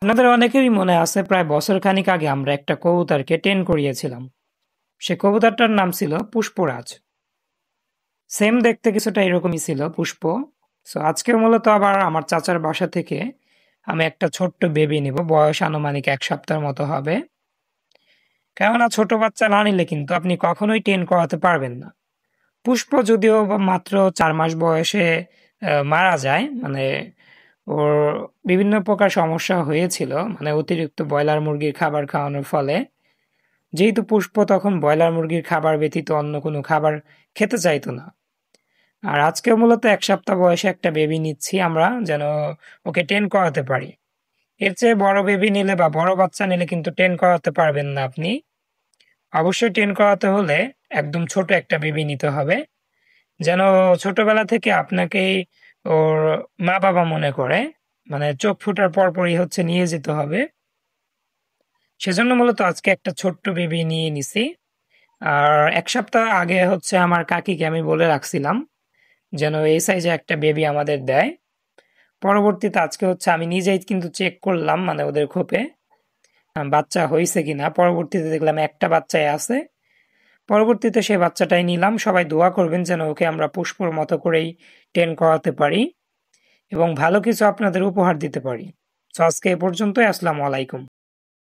আপনাদের অনেকেরই মনে আছে প্রায় বছর খানিক আগে আমরা একটা কবুতরকে টেন করিয়েছিলাম। সে কবুতরটার নাম ছিল পুষ্পরাজ। সেম দেখতে কিছুটা এরকমই ছিল পুষ্প। সো আজকে মূলত আবার আমার চাচার বাসা থেকে আমি একটা ছোট্ট বেবি নিব, বয়স আনুমানিক 1 সপ্তাহের মতো হবে। কেননা ছোট বাচ্চা না নিলে কিন্তু আপনি কখনোই টেন করাতে পারবেন না। পুষ্প যদিও বা মাত্র 4 মাস বয়সে মারা যায়, মানে ওর বিভিন্ন প্রকার সমস্যা হয়েছিল, মানে অতিরিক্ত ব্রয়লার মুরগির খাবার খাওয়ানোর ফলে। যেহেতু পুষ্প তখন ব্রয়লার মুরগির খাবার ব্যতীত অন্য কোনো খাবার খেতে চাইতো না। আর আজকেও মূলত 1 সপ্তাহ বয়সে একটা বেবি নিচ্ছি আমরা, যেন ওকে টেন করাতে পারি। এর চেয়ে বড় বেবি নিলে বা বড় বাচ্চা নিলে কিন্তু টেন করাতে পারবেন না আপনি। অবশ্যই টেন করাতে হলে একদম ছোট একটা বেবি নিতে হবে, যেন ছোটবেলা থেকে আপনাকেই ওর মা বাবা মনে করে, মানে চোখ ফোটার পরপরই হচ্ছে নিয়ে যেতে হবে। সেজন্য মূলত আজকে একটা ছোট্ট বেবি নিয়ে নিছি। আর 1 সপ্তাহ আগে হচ্ছে আমার কাকিকে আমি বলে রাখছিলাম যেন এই সাইজে একটা বেবি আমাদের দেয়। পরবর্তীতে আজকে হচ্ছে আমি নিজেই কিন্তু চেক করলাম, মানে ওদের খোপে বাচ্চা হয়েছে কিনা। পরবর্তীতে দেখলাম একটা বাচ্চাই আছে। পরবর্তীতে সেই বাচ্চাটাই নিলাম। সবাই দোয়া করবেন যেন ওকে আমরা পুষ্পর মতো করেই টেন করাতে পারি এবং ভালো কিছু আপনাদের উপহার দিতে পারি। তো আজকে এ পর্যন্তই। আসসালামু আলাইকুম।